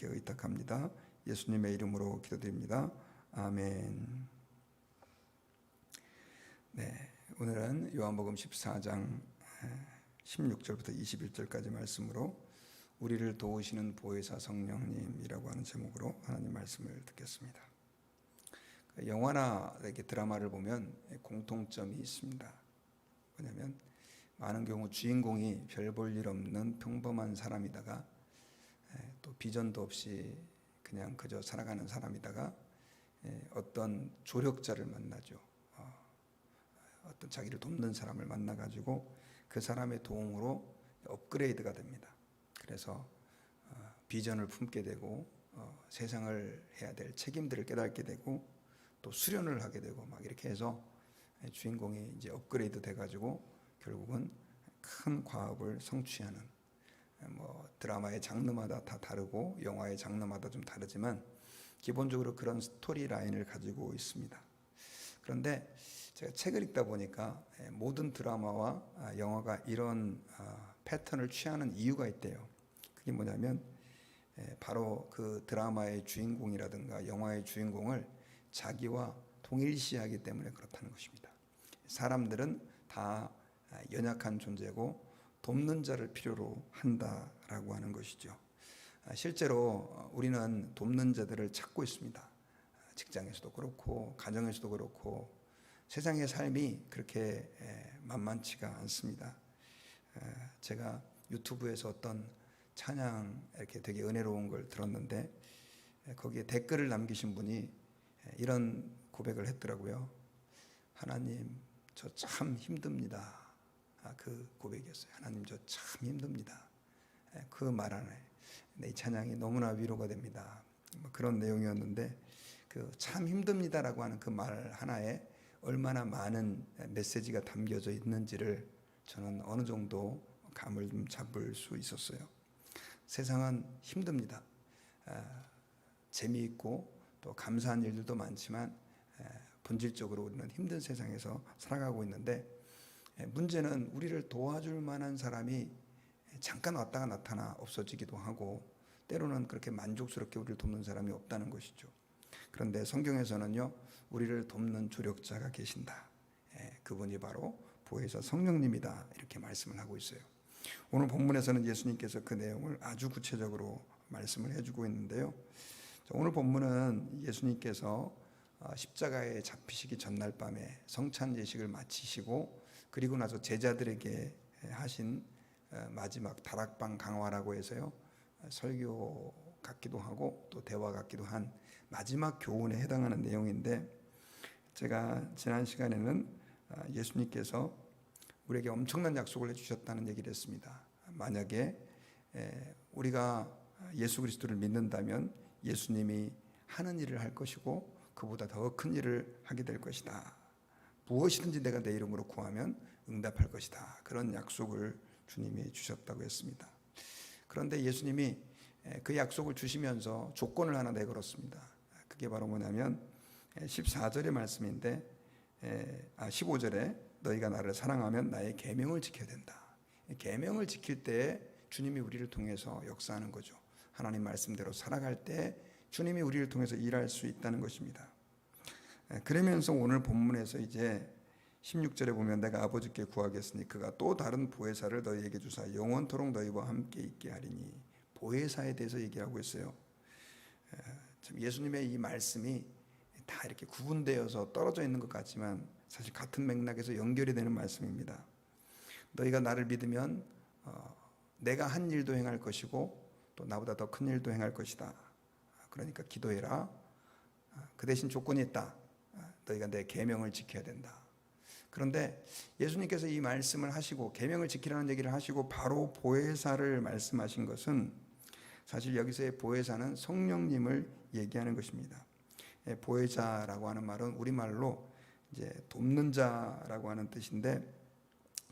주께 의탁합니다. 예수님의 이름으로 기도드립니다. 아멘. 네, 오늘은 요한복음 14장 16절부터 21절까지 말씀으로 우리를 도우시는 보혜사 성령님이라고 하는 제목으로 하나님 말씀을 듣겠습니다. 영화나 이렇게 드라마를 보면 공통점이 있습니다. 뭐냐면 많은 경우 주인공이 별 볼 일 없는 평범한 사람이다가 또 비전도 없이 그냥 그저 살아가는 사람이다가 어떤 조력자를 만나죠. 어떤 자기를 돕는 사람을 만나가지고 그 사람의 도움으로 업그레이드가 됩니다. 그래서 비전을 품게 되고 세상을 해야 될 책임들을 깨닫게 되고 또 수련을 하게 되고 막 이렇게 해서 주인공이 이제 업그레이드 돼가지고 결국은 큰 과업을 성취하는, 뭐 드라마의 장르마다 다 다르고 영화의 장르마다 좀 다르지만 기본적으로 그런 스토리 라인을 가지고 있습니다. 그런데 제가 책을 읽다 보니까 모든 드라마와 영화가 이런 패턴을 취하는 이유가 있대요. 그게 뭐냐면 바로 그 드라마의 주인공이라든가 영화의 주인공을 자기와 동일시하기 때문에 그렇다는 것입니다. 사람들은 다 연약한 존재고 돕는 자를 필요로 한다라고 하는 것이죠. 실제로 우리는 돕는 자들을 찾고 있습니다. 직장에서도 그렇고 가정에서도 그렇고 세상의 삶이 그렇게 만만치가 않습니다. 제가 유튜브에서 어떤 찬양 이렇게 되게 은혜로운 걸 들었는데 거기에 댓글을 남기신 분이 이런 고백을 했더라고요. 하나님, 저 참 힘듭니다. 그 고백이었어요. 하나님, 저 참 힘듭니다. 그 말 안에 이 찬양이 너무나 위로가 됩니다. 그런 내용이었는데 그 참 힘듭니다라고 하는 그 말 하나에 얼마나 많은 메시지가 담겨져 있는지를 저는 어느 정도 감을 좀 잡을 수 있었어요. 세상은 힘듭니다. 재미있고 또 감사한 일들도 많지만 본질적으로 우리는 힘든 세상에서 살아가고 있는데 문제는 우리를 도와줄 만한 사람이 잠깐 왔다가 나타나 없어지기도 하고 때로는 그렇게 만족스럽게 우리를 돕는 사람이 없다는 것이죠. 그런데 성경에서는요, 우리를 돕는 조력자가 계신다. 그분이 바로 보혜사 성령님이다. 이렇게 말씀을 하고 있어요. 오늘 본문에서는 예수님께서 그 내용을 아주 구체적으로 말씀을 해주고 있는데요. 오늘 본문은 예수님께서 십자가에 잡히시기 전날 밤에 성찬 예식을 마치시고 그리고 나서 제자들에게 하신 마지막 다락방 강화라고 해서요, 설교 같기도 하고 또 대화 같기도 한 마지막 교훈에 해당하는 내용인데, 제가 지난 시간에는 예수님께서 우리에게 엄청난 약속을 해주셨다는 얘기를 했습니다. 만약에 우리가 예수 그리스도를 믿는다면 예수님이 하는 일을 할 것이고 그보다 더 큰 일을 하게 될 것이다. 무엇이든지 내가 내 이름으로 구하면 응답할 것이다. 그런 약속을 주님이 주셨다고 했습니다. 그런데 예수님이 그 약속을 주시면서 조건을 하나 내걸었습니다. 그게 바로 뭐냐면 14절의 말씀인데 15절에 너희가 나를 사랑하면 나의 계명을 지켜야 된다. 계명을 지킬 때 주님이 우리를 통해서 역사하는 거죠. 하나님 말씀대로 살아갈 때 주님이 우리를 통해서 일할 수 있다는 것입니다. 그러면서 오늘 본문에서 이제 16절에 보면 내가 아버지께 구하겠으니 그가 또 다른 보혜사를 너희에게 주사 영원토록 너희와 함께 있게 하리니, 보혜사에 대해서 얘기하고 있어요. 예수님의 이 말씀이 다 이렇게 구분되어서 떨어져 있는 것 같지만 사실 같은 맥락에서 연결이 되는 말씀입니다. 너희가 나를 믿으면 내가 한 일도 행할 것이고 또 나보다 더 큰 일도 행할 것이다. 그러니까 기도해라. 그 대신 조건이 있다. 너희가 내 계명을 지켜야 된다. 그런데 예수님께서 이 말씀을 하시고 계명을 지키라는 얘기를 하시고 바로 보혜사를 말씀하신 것은 사실 여기서의 보혜사는 성령님을 얘기하는 것입니다. 보혜사라고 하는 말은 우리말로 이제 돕는 자라고 하는 뜻인데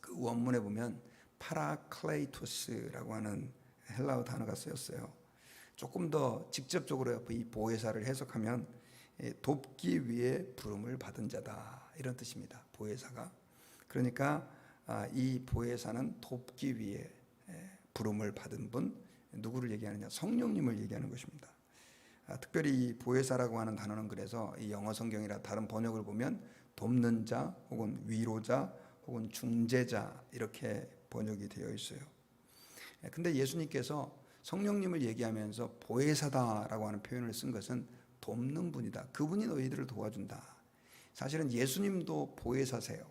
그 원문에 보면 파라클레이토스라고 하는 헬라어 단어가 쓰였어요. 조금 더 직접적으로 이 보혜사를 해석하면 돕기 위해 부름을 받은 자다, 이런 뜻입니다. 보혜사가. 그러니까 이 보혜사는 돕기 위해 부름을 받은 분, 누구를 얘기하느냐? 성령님을 얘기하는 것입니다. 특별히 이 보혜사라고 하는 단어는 그래서 이 영어 성경이라 다른 번역을 보면 돕는 자 혹은 위로자 혹은 중재자 이렇게 번역이 되어 있어요. 근데 예수님께서 성령님을 얘기하면서 보혜사다라고 하는 표현을 쓴 것은 돕는 분이다. 그분이 너희들을 도와준다. 사실은 예수님도 보혜사세요.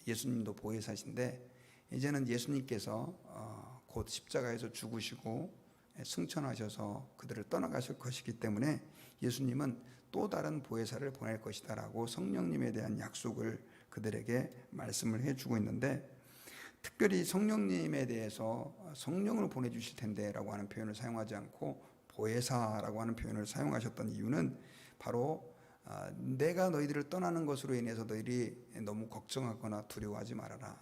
예수님도 보혜사신데 이제는 예수님께서 곧 십자가에서 죽으시고 승천하셔서 그들을 떠나가실 것이기 때문에 예수님은 또 다른 보혜사를 보낼 것이다라고 성령님에 대한 약속을 그들에게 말씀을 해주고 있는데, 특별히 성령님에 대해서 성령을 보내주실 텐데 라고 하는 표현을 사용하지 않고 보혜사라고 하는 표현을 사용하셨던 이유는 바로 내가 너희들을 떠나는 것으로 인해서 너희들이 너무 걱정하거나 두려워하지 말아라.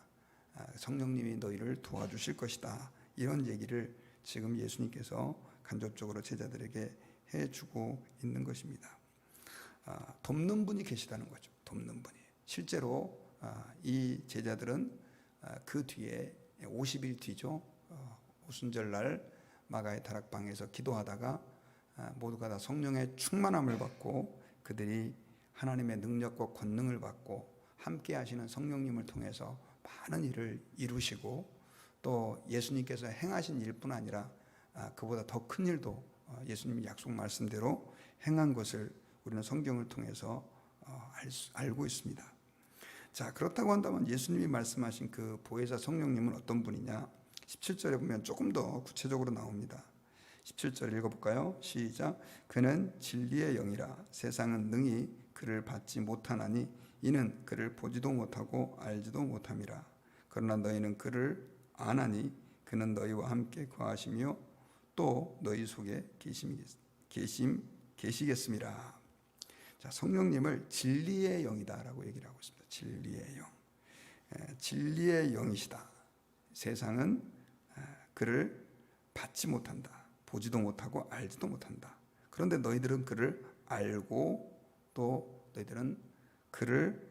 성령님이 너희를 도와주실 것이다. 이런 얘기를 지금 예수님께서 간접적으로 제자들에게 해주고 있는 것입니다. 돕는 분이 계시다는 거죠. 돕는 분이. 실제로 이 제자들은 그 뒤에 50일 뒤죠. 오순절날 마가의 다락방에서 기도하다가 모두가 다 성령의 충만함을 받고 그들이 하나님의 능력과 권능을 받고 함께 하시는 성령님을 통해서 많은 일을 이루시고 또 예수님께서 행하신 일뿐 아니라 그보다 더 큰 일도 예수님이 약속 말씀대로 행한 것을 우리는 성경을 통해서 알고 있습니다. 자, 그렇다고 한다면 예수님이 말씀하신 그 보혜사 성령님은 어떤 분이냐? 17절에 보면 조금 더 구체적으로 나옵니다. 17절 읽어볼까요? 시작. 그는 진리의 영이라 세상은 능히 그를 받지 못하나니 이는 그를 보지도 못하고 알지도 못함이라. 그러나 너희는 그를 아나니 그는 너희와 함께 거하시며 또 너희 속에 계시겠음이라. 자, 성령님을 진리의 영이다라고 얘기를 하고 있습니다. 진리의 영. 진리의 영이시다. 세상은 그를 받지 못한다. 보지도 못하고 알지도 못한다. 그런데 너희들은 그를 알고 또 너희들은 그를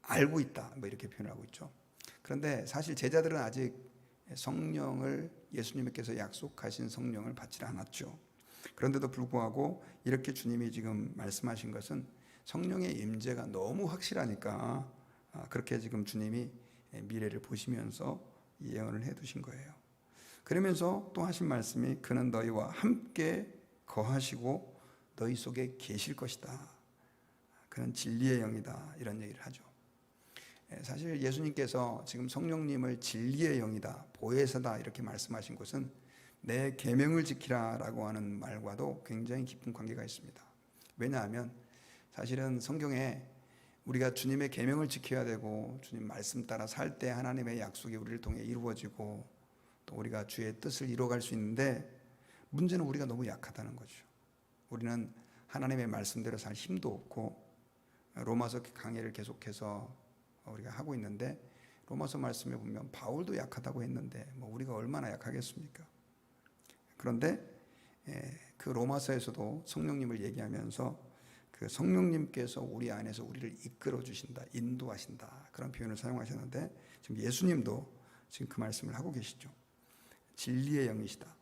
알고 있다. 뭐 이렇게 표현하고 있죠. 그런데 사실 제자들은 아직 성령을 예수님께서 약속하신 성령을 받지 않았죠. 그런데도 불구하고 이렇게 주님이 지금 말씀하신 것은 성령의 임재가 너무 확실하니까 그렇게 지금 주님이 미래를 보시면서 예언을 해두신 거예요. 그러면서 또 하신 말씀이 그는 너희와 함께 거하시고 너희 속에 계실 것이다. 그는 진리의 영이다. 이런 얘기를 하죠. 사실 예수님께서 지금 성령님을 진리의 영이다, 보혜사다 이렇게 말씀하신 것은 내 계명을 지키라라고 하는 말과도 굉장히 깊은 관계가 있습니다. 왜냐하면 사실은 성경에 우리가 주님의 계명을 지켜야 되고 주님 말씀 따라 살 때 하나님의 약속이 우리를 통해 이루어지고 또 우리가 주의 뜻을 이루어갈 수 있는데 문제는 우리가 너무 약하다는 거죠. 우리는 하나님의 말씀대로 살 힘도 없고 로마서 강해를 계속해서 우리가 하고 있는데 로마서 말씀에 보면 바울도 약하다고 했는데 뭐 우리가 얼마나 약하겠습니까? 그런데 그 로마서에서도 성령님을 얘기하면서 그 성령님께서 우리 안에서 우리를 이끌어 주신다, 인도하신다 그런 표현을 사용하셨는데 지금 예수님도 지금 그 말씀을 하고 계시죠. 진리의 영이시다.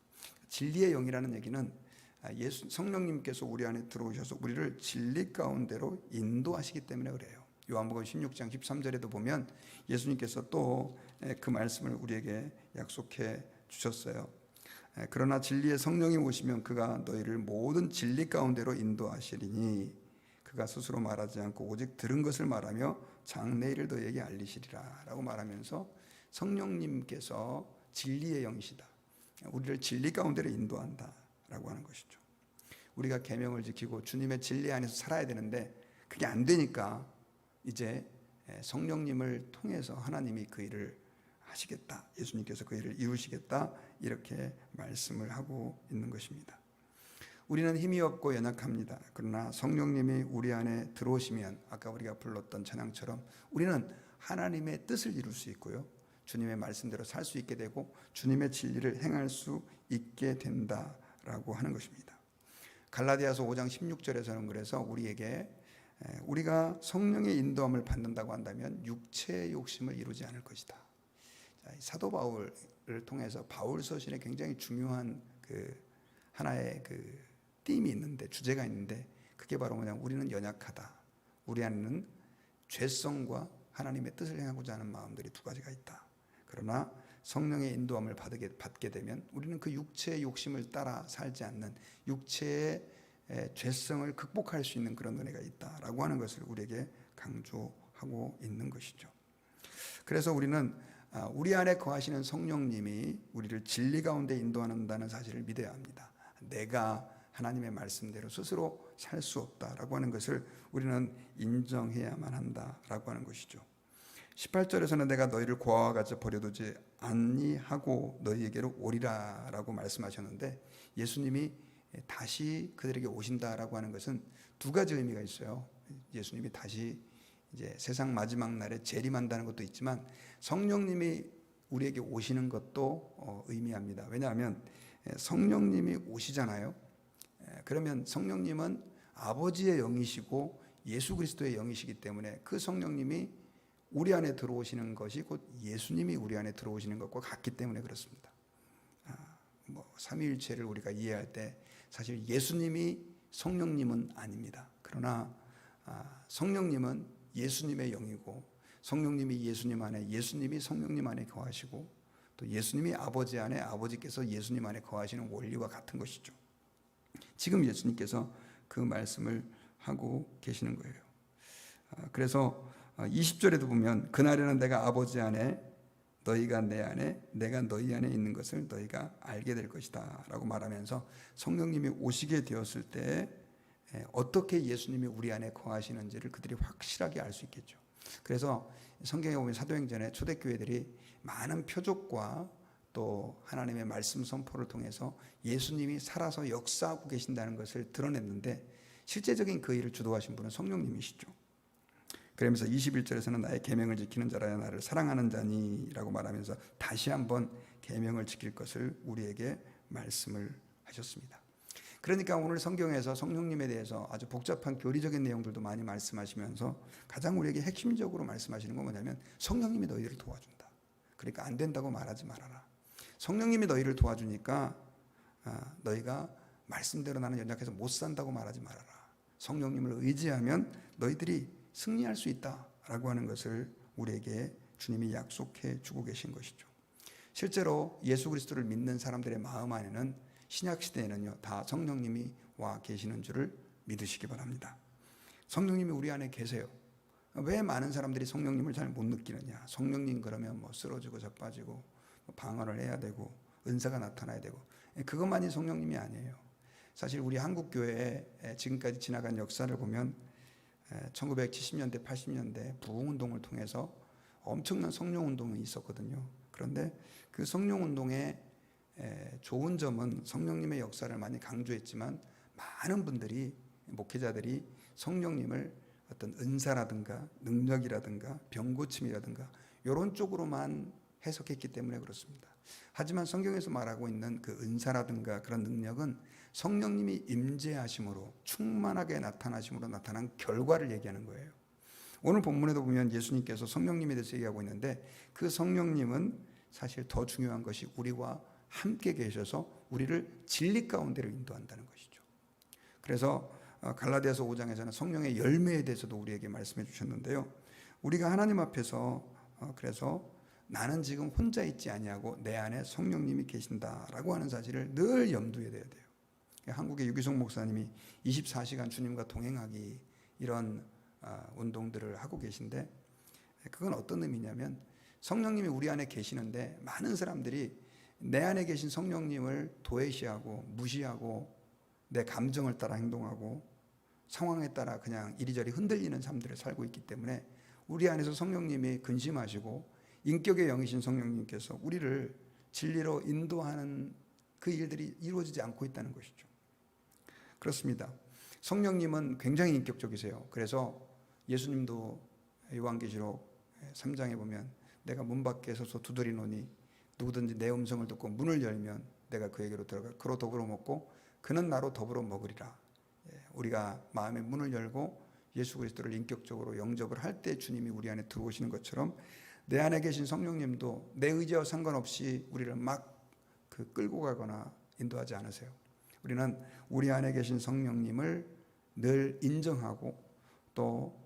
진리의 영이라는 얘기는 성령님께서 우리 안에 들어오셔서 우리를 진리 가운데로 인도하시기 때문에 그래요. 요한복음 16장 13절에도 보면 예수님께서 또 그 말씀을 우리에게 약속해 주셨어요. 그러나 진리의 성령이 오시면 그가 너희를 모든 진리 가운데로 인도하시리니 그가 스스로 말하지 않고 오직 들은 것을 말하며 장래일을 너희에게 알리시리라 라고 말하면서 성령님께서 진리의 영이시다. 우리를 진리 가운데로 인도한다 라고 하는 것이죠. 우리가 계명을 지키고 주님의 진리 안에서 살아야 되는데 그게 안 되니까 이제 성령님을 통해서 하나님이 그 일을 하시겠다. 예수님께서 그 일을 이루시겠다. 이렇게 말씀을 하고 있는 것입니다. 우리는 힘이 없고 연약합니다. 그러나 성령님이 우리 안에 들어오시면 아까 우리가 불렀던 찬양처럼 우리는 하나님의 뜻을 이룰 수 있고요. 주님의 말씀대로 살 수 있게 되고 주님의 진리를 행할 수 있게 된다라고 하는 것입니다. 갈라디아서 5장 16절에서는 그래서 우리에게 우리가 성령의 인도함을 받는다고 한다면 육체의 욕심을 이루지 않을 것이다. 사도 바울을 통해서 바울 서신에 굉장히 중요한 그 하나의 그 띠임이 있는데, 주제가 있는데, 그게 바로 뭐냐, 우리는 연약하다. 우리 안에는 죄성과 하나님의 뜻을 행하고자 하는 마음들이 두 가지가 있다. 그러나 성령의 인도함을 받게 되면 우리는 그 육체의 욕심을 따라 살지 않는 육체의 죄성을 극복할 수 있는 그런 은혜가 있다라고 하는 것을 우리에게 강조하고 있는 것이죠. 그래서 우리는 우리 안에 거하시는 성령님이 우리를 진리 가운데 인도한다는 사실을 믿어야 합니다. 내가 하나님의 말씀대로 스스로 살 수 없다라고 하는 것을 우리는 인정해야만 한다라고 하는 것이죠. 18절에서는 내가 너희를 고아와 같이 버려두지 아니하고 너희에게로 오리라라고 말씀하셨는데, 예수님이 다시 그들에게 오신다라고 하는 것은 두 가지 의미가 있어요. 예수님이 다시 이제 세상 마지막 날에 재림한다는 것도 있지만, 성령님이 우리에게 오시는 것도 의미합니다. 왜냐하면 성령님이 오시잖아요. 그러면 성령님은 아버지의 영이시고 예수 그리스도의 영이시기 때문에 그 성령님이 우리 안에 들어오시는 것이 곧 예수님이 우리 안에 들어오시는 것과 같기 때문에 그렇습니다. 삼위일체를 우리가 이해할 때 사실 예수님이 성령님은 아닙니다. 그러나 성령님은 예수님의 영이고, 성령님이 예수님 안에, 예수님이 성령님 안에 거하시고, 또 예수님이 아버지 안에, 아버지께서 예수님 안에 거하시는 원리와 같은 것이죠. 지금 예수님께서 그 말씀을 하고 계시는 거예요. 그래서 20절에도 보면 그날에는 내가 아버지 안에, 너희가 내 안에, 내가 너희 안에 있는 것을 너희가 알게 될 것이다 라고 말하면서 성령님이 오시게 되었을 때 어떻게 예수님이 우리 안에 거하시는지를 그들이 확실하게 알 수 있겠죠. 그래서 성경에 보면 사도행전에 초대교회들이 많은 표적과 또 하나님의 말씀 선포를 통해서 예수님이 살아서 역사하고 계신다는 것을 드러냈는데, 실제적인 그 일을 주도하신 분은 성령님이시죠. 그러면서 21절에서는 나의 계명을 지키는 자라야 나를 사랑하는 자니라고 말하면서 다시 한번 계명을 지킬 것을 우리에게 말씀을 하셨습니다. 그러니까 오늘 성경에서 성령님에 대해서 아주 복잡한 교리적인 내용들도 많이 말씀하시면서 가장 우리에게 핵심적으로 말씀하시는 건 뭐냐면, 성령님이 너희를 도와준다. 그러니까 안 된다고 말하지 말아라. 성령님이 너희를 도와주니까 너희가 말씀대로 나는 연약해서 못 산다고 말하지 말아라. 성령님을 의지하면 너희들이 승리할 수 있다라고 하는 것을 우리에게 주님이 약속해 주고 계신 것이죠. 실제로 예수 그리스도를 믿는 사람들의 마음 안에는 신약 시대에는요, 다 성령님이 와 계시는 줄을 믿으시기 바랍니다. 성령님이 우리 안에 계세요. 왜 많은 사람들이 성령님을 잘 못 느끼느냐? 성령님 그러면 쓰러지고 자빠지고 방언을 해야 되고 은사가 나타나야 되고, 그것만이 성령님이 아니에요. 사실 우리 한국 교회에 지금까지 지나간 역사를 보면 1970년대, 80년대 부흥운동을 통해서 엄청난 성령운동이 있었거든요. 그런데 그 성령운동의 좋은 점은 성령님의 역사를 많이 강조했지만, 많은 분들이, 목회자들이 성령님을 어떤 은사라든가 능력이라든가 병고침이라든가 이런 쪽으로만 해석했기 때문에 그렇습니다. 하지만 성경에서 말하고 있는 그 은사라든가 그런 능력은 성령님이 임재하심으로, 충만하게 나타나심으로 나타난 결과를 얘기하는 거예요. 오늘 본문에도 보면 예수님께서 성령님에 대해서 얘기하고 있는데, 그 성령님은 사실 더 중요한 것이 우리와 함께 계셔서 우리를 진리 가운데로 인도한다는 것이죠. 그래서 갈라디아서 5장에서는 성령의 열매에 대해서도 우리에게 말씀해 주셨는데요. 우리가 하나님 앞에서 그래서 나는 지금 혼자 있지 아니하고 내 안에 성령님이 계신다라고 하는 사실을 늘 염두에 둬야 돼요. 한국의 유기성 목사님이 24시간 주님과 동행하기, 이런 운동들을 하고 계신데, 그건 어떤 의미냐면, 성령님이 우리 안에 계시는데 많은 사람들이 내 안에 계신 성령님을 도외시하고 무시하고 내 감정을 따라 행동하고 상황에 따라 그냥 이리저리 흔들리는 삶들을 살고 있기 때문에, 우리 안에서 성령님이 근심하시고 인격의 영이신 성령님께서 우리를 진리로 인도하는 그 일들이 이루어지지 않고 있다는 것이죠. 그렇습니다. 성령님은 굉장히 인격적이세요. 그래서 예수님도 요한계시록 3장에 보면 내가 문 밖에 서서 두드리노니 누구든지 내 음성을 듣고 문을 열면 내가 그에게로 들어가 그로 더불어 먹고 그는 나로 더불어 먹으리라. 우리가 마음의 문을 열고 예수 그리스도를 인격적으로 영접을 할 때 주님이 우리 안에 들어오시는 것처럼, 내 안에 계신 성령님도 내 의지와 상관없이 우리를 막 끌고 가거나 인도하지 않으세요. 우리는 우리 안에 계신 성령님을 늘 인정하고 또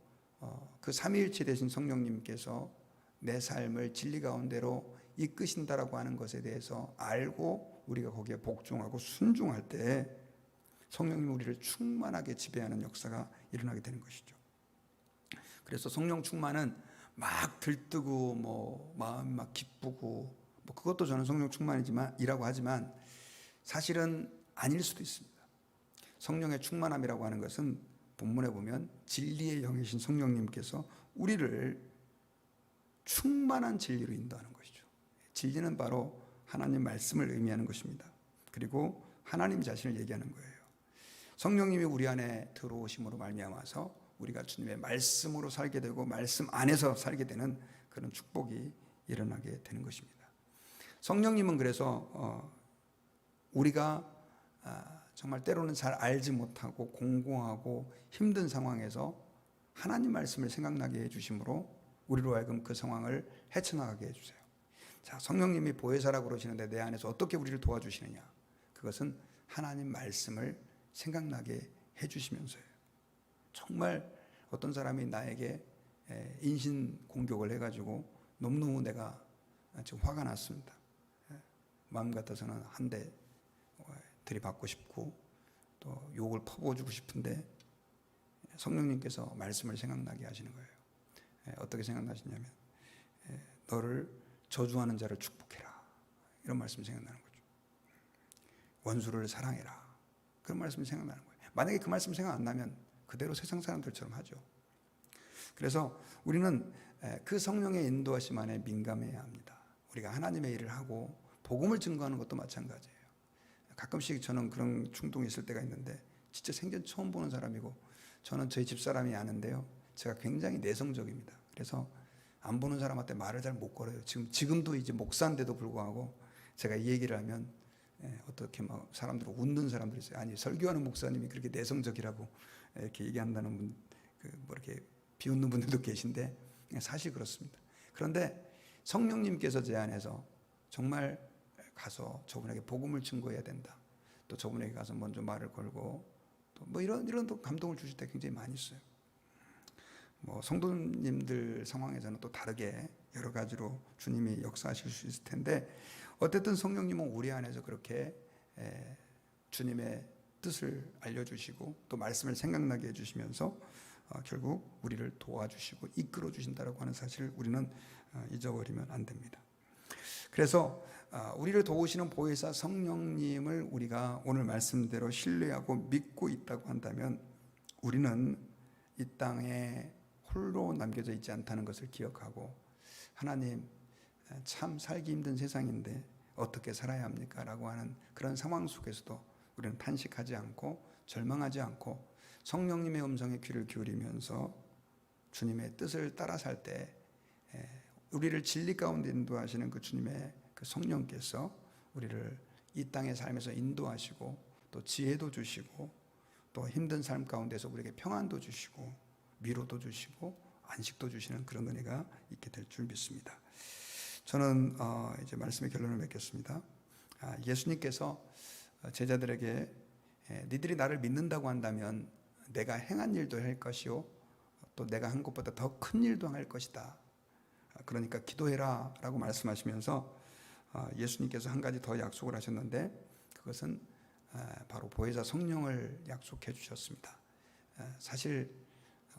그 삼위일체 되신 성령님께서 내 삶을 진리 가운데로 이끄신다라고 하는 것에 대해서 알고 우리가 거기에 복종하고 순종할 때 성령님이 우리를 충만하게 지배하는 역사가 일어나게 되는 것이죠. 그래서 성령 충만은 막 들뜨고 마음이 막 기쁘고 그것도 저는 성령 충만이라고 하지만 사실은 아닐 수도 있습니다. 성령의 충만함이라고 하는 것은 본문에 보면 진리의 영이신 성령님께서 우리를 충만한 진리로 인도하는 것이죠. 진리는 바로 하나님 말씀을 의미하는 것입니다. 그리고 하나님 자신을 얘기하는 거예요. 성령님이 우리 안에 들어오심으로 말미암아서 우리가 주님의 말씀으로 살게 되고 말씀 안에서 살게 되는 그런 축복이 일어나게 되는 것입니다. 성령님은 그래서 우리가 정말 때로는 잘 알지 못하고 공고하고 힘든 상황에서 하나님 말씀을 생각나게 해주심으로 우리로 하여금 그 상황을 헤쳐나가게 해주세요. 자, 성령님이 보혜사라고 그러시는데 내 안에서 어떻게 우리를 도와주시느냐? 그것은 하나님 말씀을 생각나게 해주시면서요. 정말 어떤 사람이 나에게 인신 공격을 해가지고 너무너무 내가 지금 화가 났습니다. 마음 같아서는 한 대 들이받고 싶고 또 욕을 퍼부어주고 싶은데 성령님께서 말씀을 생각나게 하시는 거예요. 어떻게 생각나시냐면 너를 저주하는 자를 축복해라, 이런 말씀이 생각나는 거죠. 원수를 사랑해라, 그런 말씀이 생각나는 거예요. 만약에 그 말씀 생각 안 나면 그대로 세상 사람들처럼 하죠. 그래서 우리는 그 성령의 인도하심 안에 민감해야 합니다. 우리가 하나님의 일을 하고 복음을 증거하는 것도 마찬가지예요. 가끔씩 저는 그런 충동이 있을 때가 있는데 진짜 생전 처음 보는 사람이고 저는 저희 집사람이 아는데요. 제가 굉장히 내성적입니다. 그래서 안 보는 사람한테 말을 잘 못 걸어요. 지금도 이제 목사인데도 불구하고 제가 이 얘기를 하면 어떻게 막 사람들 웃는 사람들이 있어요. 아니, 설교하는 목사님이 그렇게 내성적이라고 이렇게 얘기한다는 분, 이렇게 비웃는 분들도 계신데 사실 그렇습니다. 그런데 성령님께서 제 안에서 정말 가서 저분에게 복음을 증거해야 된다. 또 저분에게 가서 먼저 말을 걸고 또 이런 또 감동을 주실 때 굉장히 많이 있어요. 성도님들 상황에서는 또 다르게 여러 가지로 주님이 역사하실 수 있을 텐데 어쨌든 성령님은 우리 안에서 그렇게 주님의 뜻을 알려주시고 또 말씀을 생각나게 해주시면서 결국 우리를 도와주시고 이끌어 주신다라고 하는 사실을 우리는 잊어버리면 안 됩니다. 그래서 우리를 도우시는 보혜사 성령님을 우리가 오늘 말씀대로 신뢰하고 믿고 있다고 한다면 우리는 이 땅에 홀로 남겨져 있지 않다는 것을 기억하고 하나님, 참 살기 힘든 세상인데 어떻게 살아야 합니까? 라고 하는 그런 상황 속에서도 우리는 탄식하지 않고 절망하지 않고 성령님의 음성에 귀를 기울이면서 주님의 뜻을 따라 살 때 우리를 진리 가운데 인도하시는 그 주님의 그 성령께서 우리를 이 땅의 삶에서 인도하시고 또 지혜도 주시고 또 힘든 삶 가운데서 우리에게 평안도 주시고 위로도 주시고 안식도 주시는 그런 은혜가 있게 될 줄 믿습니다. 저는 이제 말씀의 결론을 맺겠습니다. 예수님께서 제자들에게 니들이 나를 믿는다고 한다면 내가 행한 일도 할 것이요 또 내가 한 것보다 더 큰 일도 할 것이다. 그러니까 기도해라 라고 말씀하시면서 예수님께서 한 가지 더 약속을 하셨는데 그것은 바로 보혜사 성령을 약속해 주셨습니다. 사실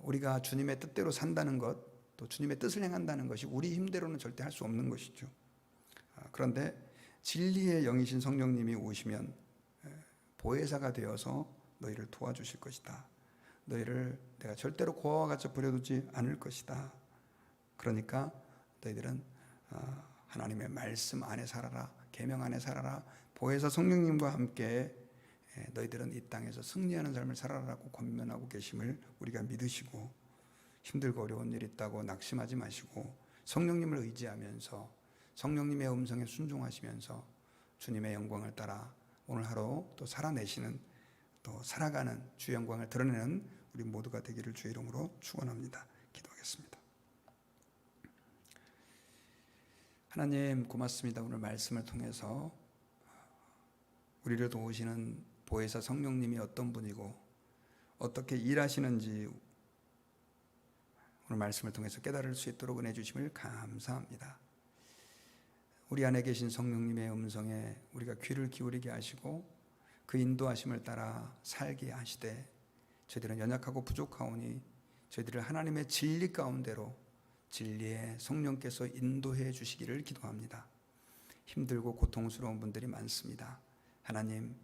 우리가 주님의 뜻대로 산다는 것, 또 주님의 뜻을 행한다는 것이 우리 힘대로는 절대 할 수 없는 것이죠. 그런데 진리의 영이신 성령님이 오시면 보혜사가 되어서 너희를 도와주실 것이다. 너희를 내가 절대로 고아와 같이 버려두지 않을 것이다. 그러니까 너희들은 하나님의 말씀 안에 살아라, 계명 안에 살아라, 보혜사 성령님과 함께 너희들은 이 땅에서 승리하는 삶을 살아라고 권면하고 계심을 우리가 믿으시고 힘들고 어려운 일 있다고 낙심하지 마시고 성령님을 의지하면서 성령님의 음성에 순종하시면서 주님의 영광을 따라 오늘 하루 또 살아내시는 또 살아가는 주의 영광을 드러내는 우리 모두가 되기를 주의 이름으로 축원합니다. 기도하겠습니다. 하나님 고맙습니다. 오늘 말씀을 통해서 우리를 도우시는 보혜사 성령님이 어떤 분이고 어떻게 일하시는지 오늘 말씀을 통해서 깨달을 수 있도록 은혜 주심을 감사합니다. 우리 안에 계신 성령님의 음성에 우리가 귀를 기울이게 하시고 그 인도하심을 따라 살게 하시되 저희들은 연약하고 부족하오니 저희들을 하나님의 진리 가운데로 진리의 성령께서 인도해 주시기를 기도합니다. 힘들고 고통스러운 분들이 많습니다. 하나님,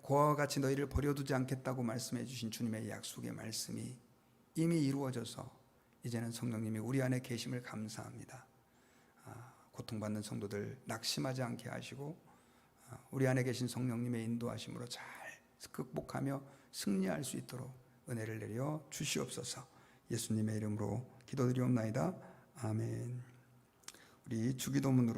고아와 같이 너희를 버려두지 않겠다고 말씀해 주신 주님의 약속의 말씀이 이미 이루어져서 이제는 성령님이 우리 안에 계심을 감사합니다. 고통받는 성도들 낙심하지 않게 하시고 우리 안에 계신 성령님의 인도하심으로 잘 극복하며 승리할 수 있도록 은혜를 내려 주시옵소서. 예수님의 이름으로 기도드리옵나이다. 아멘. 우리 주기도문으로